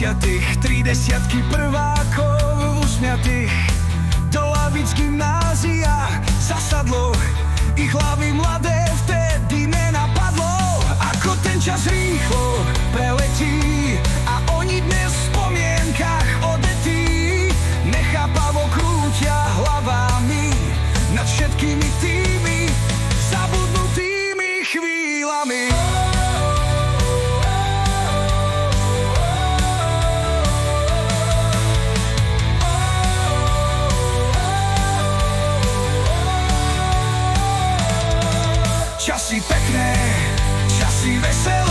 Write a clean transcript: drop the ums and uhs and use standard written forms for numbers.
30 prvákov usmiatých do lavic gymnázia zasadlo. Ich hlavy mladé vtedy nenapadlo, ako ten čas rýchlo preletí a oni dnes v spomienkach odetí nechápavo krútia hlavami nad všetkými tými zabudnutými chvíľami. Časy pekné, časy veselé,